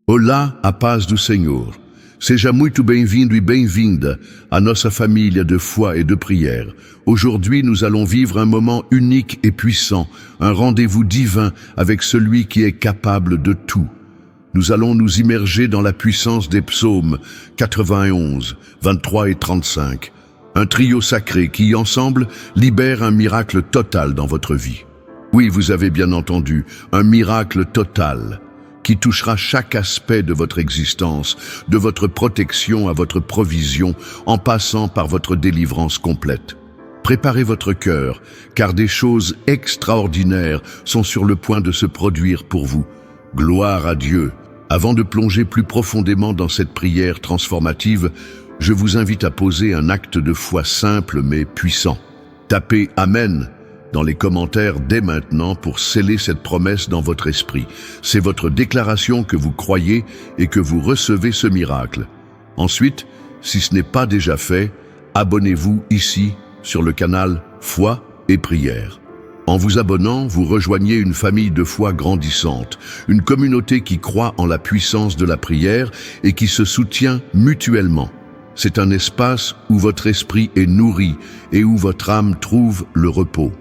Olá, a paz do Senhor. Seja muito bem-vindo e bem-vinda à nossa família de foi et de prière. Aujourd'hui, nous allons vivre un moment unique et puissant, un rendez-vous divin avec celui qui est capable de tout. Nous allons nous immerger dans la puissance des psaumes 91, 23 et 35. Un trio sacré qui, ensemble, libère un miracle total dans votre vie. Oui, vous avez bien entendu, un miracle total qui touchera chaque aspect de votre existence, de votre protection à votre provision, en passant par votre délivrance complète. Préparez votre cœur, car des choses extraordinaires sont sur le point de se produire pour vous. Gloire à Dieu. Avant de plonger plus profondément dans cette prière transformative, je vous invite à poser un acte de foi simple mais puissant. Tapez « Amen » dans les commentaires dès maintenant pour sceller cette promesse dans votre esprit. C'est votre déclaration que vous croyez et que vous recevez ce miracle. Ensuite, si ce n'est pas déjà fait, abonnez-vous ici sur le canal Foi et Prière. En vous abonnant, vous rejoignez une famille de foi grandissante, une communauté qui croit en la puissance de la prière et qui se soutient mutuellement. C'est un espace où votre esprit est nourri et où votre âme trouve le repos.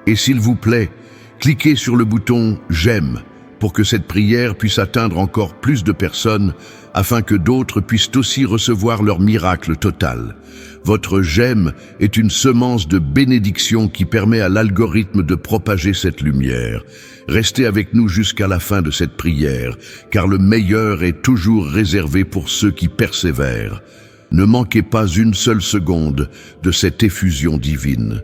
Et s'il vous plaît, cliquez sur le bouton « J'aime » pour que cette prière puisse atteindre encore plus de personnes afin que d'autres puissent aussi recevoir leur miracle total. Votre « J'aime » est une semence de bénédiction qui permet à l'algorithme de propager cette lumière. Restez avec nous jusqu'à la fin de cette prière, car le meilleur est toujours réservé pour ceux qui persévèrent. Ne manquez pas une seule seconde de cette effusion divine.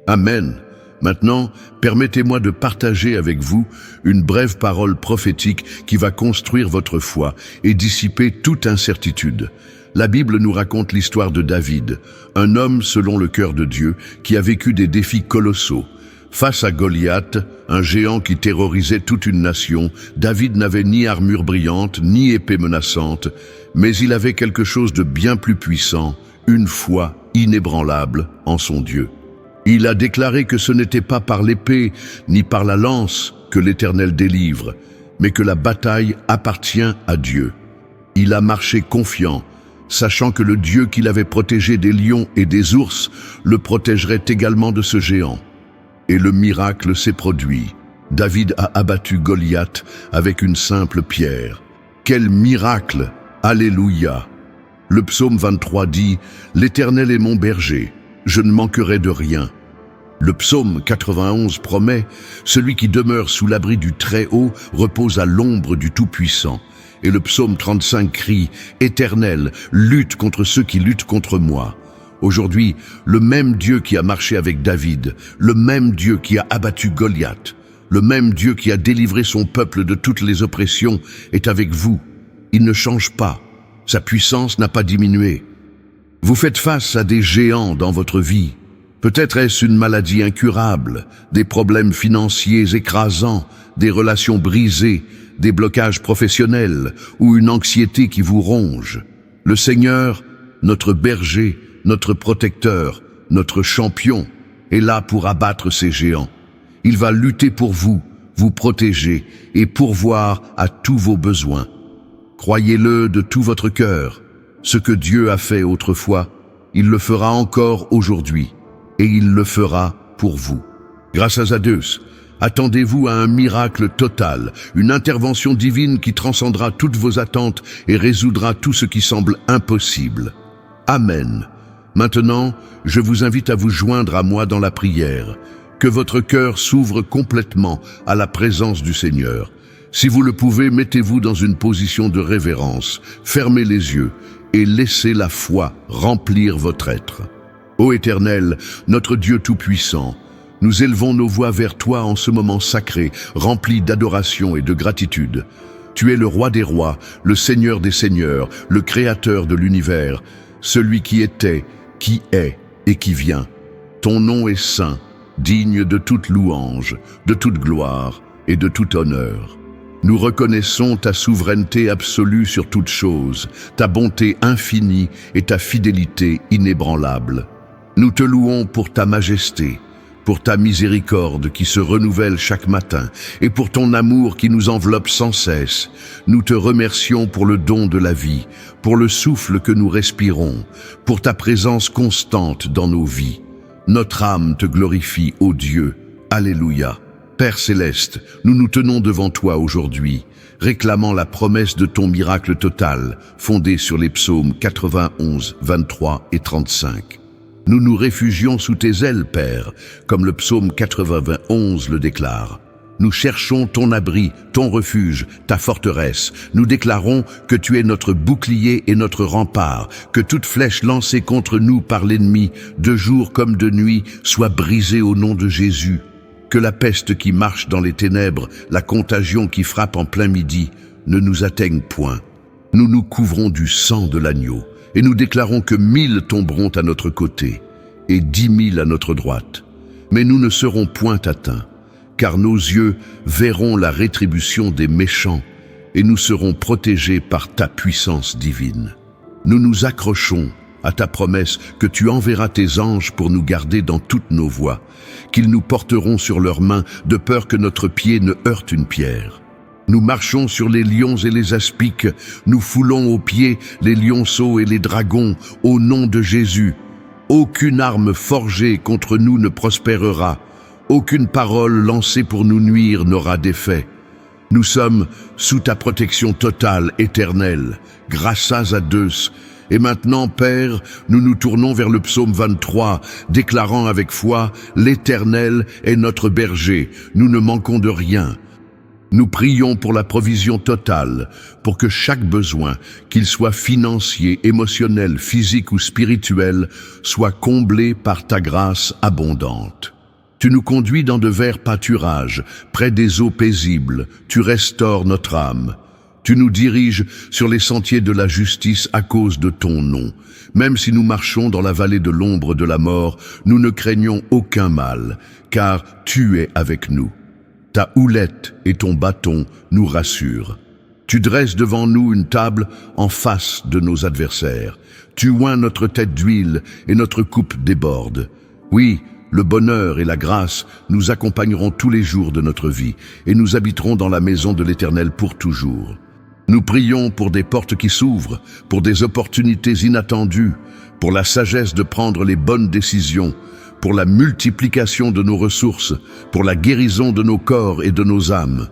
Amen. Maintenant, permettez-moi de partager avec vous une brève parole prophétique qui va construire votre foi et dissiper toute incertitude. La Bible nous raconte l'histoire de David, un homme selon le cœur de Dieu qui a vécu des défis colossaux. Face à Goliath, un géant qui terrorisait toute une nation, David n'avait ni armure brillante, ni épée menaçante, mais il avait quelque chose de bien plus puissant, une foi inébranlable en son Dieu. Il a déclaré que ce n'était pas par l'épée ni par la lance que l'Éternel délivre, mais que la bataille appartient à Dieu. Il a marché confiant, sachant que le Dieu qui l'avait protégé des lions et des ours le protégerait également de ce géant. Et le miracle s'est produit. David a abattu Goliath avec une simple pierre. Quel miracle! Alléluia! Le psaume 23 dit « L'Éternel est mon berger, je ne manquerai de rien ». Le psaume 91 promet « Celui qui demeure sous l'abri du Très-Haut repose à l'ombre du Tout-Puissant ». Et le psaume 35 crie « Éternel, lutte contre ceux qui luttent contre moi ». Aujourd'hui, le même Dieu qui a marché avec David, le même Dieu qui a abattu Goliath, le même Dieu qui a délivré son peuple de toutes les oppressions est avec vous. Il ne change pas, sa puissance n'a pas diminué. Vous faites face à des géants dans votre vie. Peut-être est-ce une maladie incurable, des problèmes financiers écrasants, des relations brisées, des blocages professionnels ou une anxiété qui vous ronge. Le Seigneur, notre berger, notre protecteur, notre champion, est là pour abattre ces géants. Il va lutter pour vous, vous protéger et pourvoir à tous vos besoins. Croyez-le de tout votre cœur. Ce que Dieu a fait autrefois, il le fera encore aujourd'hui, et il le fera pour vous. Grâce à Zeus, attendez-vous à un miracle total, une intervention divine qui transcendra toutes vos attentes et résoudra tout ce qui semble impossible. Amen. Maintenant, je vous invite à vous joindre à moi dans la prière. Que votre cœur s'ouvre complètement à la présence du Seigneur. Si vous le pouvez, mettez-vous dans une position de révérence, fermez les yeux et laissez la foi remplir votre être. Ô Éternel, notre Dieu Tout-Puissant, nous élevons nos voix vers toi en ce moment sacré, rempli d'adoration et de gratitude. Tu es le Roi des rois, le Seigneur des seigneurs, le Créateur de l'univers, celui qui était, qui est et qui vient. Ton nom est saint, digne de toute louange, de toute gloire et de tout honneur. Nous reconnaissons ta souveraineté absolue sur toute chose, ta bonté infinie et ta fidélité inébranlable. Nous te louons pour ta majesté, pour ta miséricorde qui se renouvelle chaque matin et pour ton amour qui nous enveloppe sans cesse. Nous te remercions pour le don de la vie, pour le souffle que nous respirons, pour ta présence constante dans nos vies. Notre âme te glorifie, ô Dieu. Alléluia. Père céleste, nous nous tenons devant toi aujourd'hui, réclamant la promesse de ton miracle total, fondée sur les psaumes 91, 23 et 35. Nous nous réfugions sous tes ailes, Père, comme le psaume 91 le déclare. Nous cherchons ton abri, ton refuge, ta forteresse. Nous déclarons que tu es notre bouclier et notre rempart, que toute flèche lancée contre nous par l'ennemi, de jour comme de nuit, soit brisée au nom de Jésus. Que la peste qui marche dans les ténèbres, la contagion qui frappe en plein midi, ne nous atteigne point. Nous nous couvrons du sang de l'agneau. Et nous déclarons que 1000 tomberont à notre côté et 10 000 à notre droite. Mais nous ne serons point atteints, car nos yeux verront la rétribution des méchants et nous serons protégés par ta puissance divine. Nous nous accrochons à ta promesse que tu enverras tes anges pour nous garder dans toutes nos voies, qu'ils nous porteront sur leurs mains de peur que notre pied ne heurte une pierre. Nous marchons sur les lions et les aspics, nous foulons aux pieds les lionceaux et les dragons, au nom de Jésus. Aucune arme forgée contre nous ne prospérera, aucune parole lancée pour nous nuire n'aura d'effet. Nous sommes sous ta protection totale, éternelle, grâce à Zeus. Et maintenant, Père, nous nous tournons vers le psaume 23, déclarant avec foi, « L'Éternel est notre berger, nous ne manquons de rien ». Nous prions pour la provision totale, pour que chaque besoin, qu'il soit financier, émotionnel, physique ou spirituel, soit comblé par ta grâce abondante. Tu nous conduis dans de verts pâturages, près des eaux paisibles, tu restaures notre âme. Tu nous diriges sur les sentiers de la justice à cause de ton nom. Même si nous marchons dans la vallée de l'ombre de la mort, nous ne craignons aucun mal, car tu es avec nous. Ta houlette et ton bâton nous rassurent. Tu dresses devant nous une table en face de nos adversaires. Tu oins notre tête d'huile et notre coupe déborde. Oui, le bonheur et la grâce nous accompagneront tous les jours de notre vie et nous habiterons dans la maison de l'Éternel pour toujours. Nous prions pour des portes qui s'ouvrent, pour des opportunités inattendues, pour la sagesse de prendre les bonnes décisions, pour la multiplication de nos ressources, pour la guérison de nos corps et de nos âmes,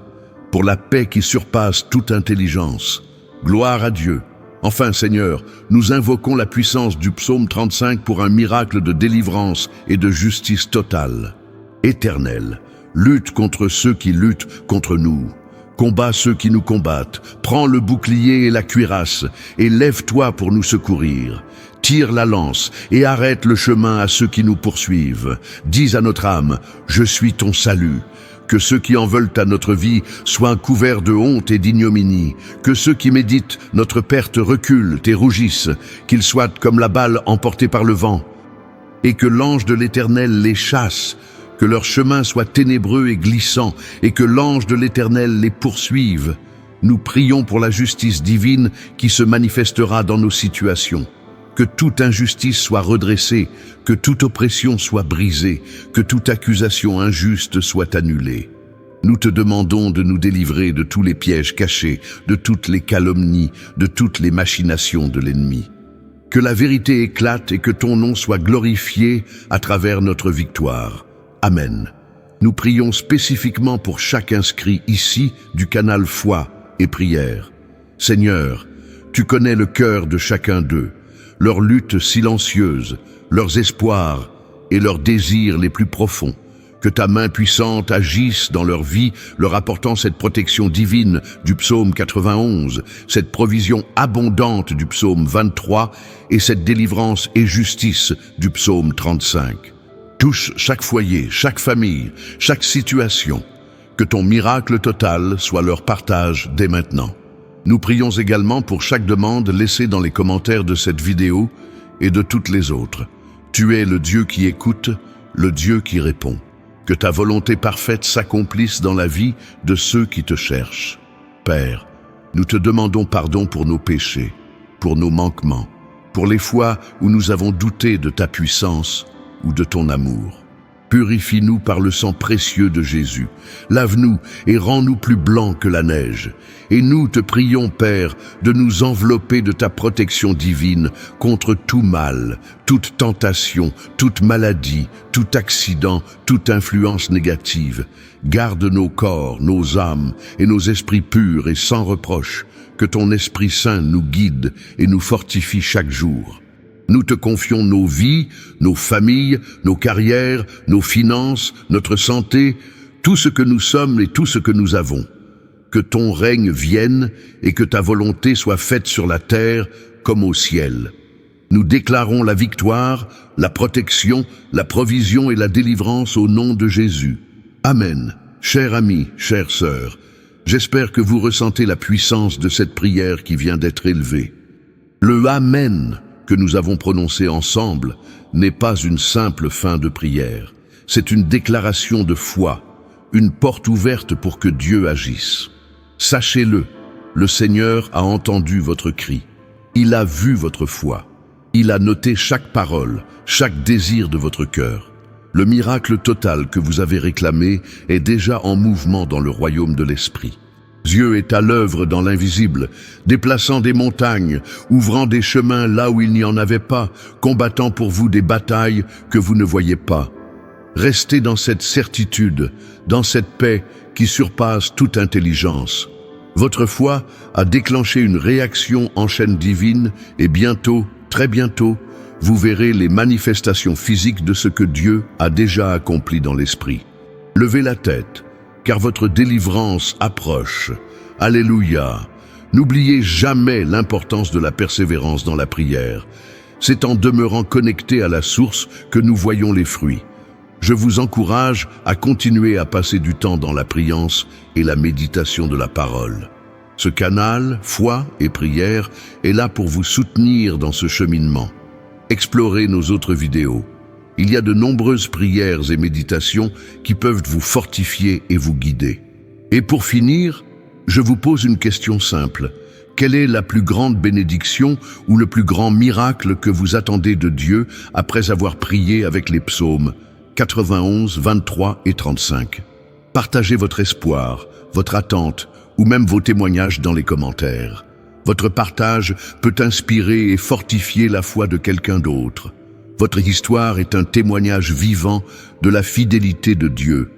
pour la paix qui surpasse toute intelligence. Gloire à Dieu. Enfin, Seigneur, nous invoquons la puissance du psaume 35 pour un miracle de délivrance et de justice totale. Éternel, lutte contre ceux qui luttent contre nous. Combat ceux qui nous combattent. Prends le bouclier et la cuirasse et lève-toi pour nous secourir. Tire la lance et arrête le chemin à ceux qui nous poursuivent. Dis à notre âme, je suis ton salut. Que ceux qui en veulent à notre vie soient couverts de honte et d'ignominie. Que ceux qui méditent notre perte reculent et rougissent. Qu'ils soient comme la balle emportée par le vent. Et que l'ange de l'Éternel les chasse. Que leur chemin soit ténébreux et glissant. Et que l'ange de l'Éternel les poursuive. Nous prions pour la justice divine qui se manifestera dans nos situations. Que toute injustice soit redressée, que toute oppression soit brisée, que toute accusation injuste soit annulée. Nous te demandons de nous délivrer de tous les pièges cachés, de toutes les calomnies, de toutes les machinations de l'ennemi. Que la vérité éclate et que ton nom soit glorifié à travers notre victoire. Amen. Nous prions spécifiquement pour chaque inscrit ici du canal Foi et Prière. Seigneur, tu connais le cœur de chacun d'eux, leurs luttes silencieuses, leurs espoirs et leurs désirs les plus profonds. Que ta main puissante agisse dans leur vie, leur apportant cette protection divine du psaume 91, cette provision abondante du psaume 23 et cette délivrance et justice du psaume 35. Touche chaque foyer, chaque famille, chaque situation. Que ton miracle total soit leur partage dès maintenant. Nous prions également pour chaque demande laissée dans les commentaires de cette vidéo et de toutes les autres. Tu es le Dieu qui écoute, le Dieu qui répond. Que ta volonté parfaite s'accomplisse dans la vie de ceux qui te cherchent. Père, nous te demandons pardon pour nos péchés, pour nos manquements, pour les fois où nous avons douté de ta puissance ou de ton amour. Purifie-nous par le sang précieux de Jésus. Lave-nous et rends-nous plus blancs que la neige. Et nous te prions, Père, de nous envelopper de ta protection divine contre tout mal, toute tentation, toute maladie, tout accident, toute influence négative. Garde nos corps, nos âmes et nos esprits purs et sans reproche. Que ton Esprit Saint nous guide et nous fortifie chaque jour. Nous te confions nos vies, nos familles, nos carrières, nos finances, notre santé, tout ce que nous sommes et tout ce que nous avons. Que ton règne vienne et que ta volonté soit faite sur la terre comme au ciel. Nous déclarons la victoire, la protection, la provision et la délivrance au nom de Jésus. Amen. Chers amis, chères sœurs, j'espère que vous ressentez la puissance de cette prière qui vient d'être élevée. Le Amen que nous avons prononcé ensemble n'est pas une simple fin de prière. C'est une déclaration de foi, une porte ouverte pour que Dieu agisse. Sachez-le, le Seigneur a entendu votre cri. Il a vu votre foi. Il a noté chaque parole, chaque désir de votre cœur. Le miracle total que vous avez réclamé est déjà en mouvement dans le royaume de l'Esprit. Dieu est à l'œuvre dans l'invisible, déplaçant des montagnes, ouvrant des chemins là où il n'y en avait pas, combattant pour vous des batailles que vous ne voyez pas. Restez dans cette certitude, dans cette paix qui surpasse toute intelligence. Votre foi a déclenché une réaction en chaîne divine et bientôt, très bientôt, vous verrez les manifestations physiques de ce que Dieu a déjà accompli dans l'esprit. Levez la tête, car votre délivrance approche. Alléluia! N'oubliez jamais l'importance de la persévérance dans la prière. C'est en demeurant connecté à la source que nous voyons les fruits. Je vous encourage à continuer à passer du temps dans la priance et la méditation de la parole. Ce canal, foi et prière, est là pour vous soutenir dans ce cheminement. Explorez nos autres vidéos. Il y a de nombreuses prières et méditations qui peuvent vous fortifier et vous guider. Et pour finir, je vous pose une question simple. Quelle est la plus grande bénédiction ou le plus grand miracle que vous attendez de Dieu après avoir prié avec les psaumes 91, 23 et 35? Partagez votre espoir, votre attente ou même vos témoignages dans les commentaires. Votre partage peut inspirer et fortifier la foi de quelqu'un d'autre. Votre histoire est un témoignage vivant de la fidélité de Dieu.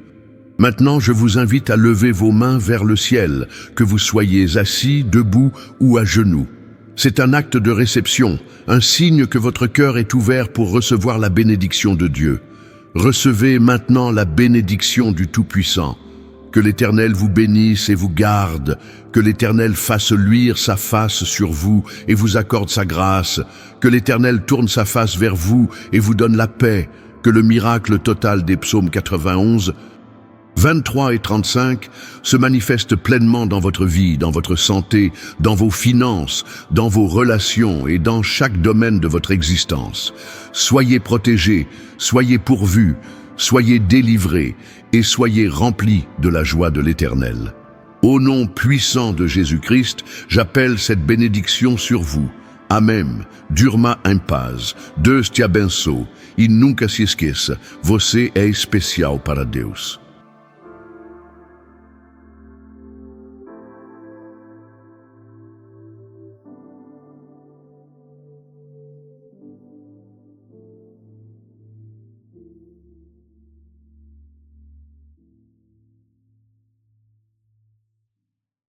Maintenant, je vous invite à lever vos mains vers le ciel, que vous soyez assis, debout ou à genoux. C'est un acte de réception, un signe que votre cœur est ouvert pour recevoir la bénédiction de Dieu. Recevez maintenant la bénédiction du Tout-Puissant. Que l'Éternel vous bénisse et vous garde, que l'Éternel fasse luire sa face sur vous et vous accorde sa grâce, que l'Éternel tourne sa face vers vous et vous donne la paix, que le miracle total des psaumes 91, 23 et 35 se manifeste pleinement dans votre vie, dans votre santé, dans vos finances, dans vos relations et dans chaque domaine de votre existence. Soyez protégés, soyez pourvus, soyez délivrés et soyez remplis de la joie de l'Éternel. Au nom puissant de Jésus-Christ, j'appelle cette bénédiction sur vous. Amen. Durma em paz. Deus te abençoe. E nunca se esqueça, você é especial para Deus.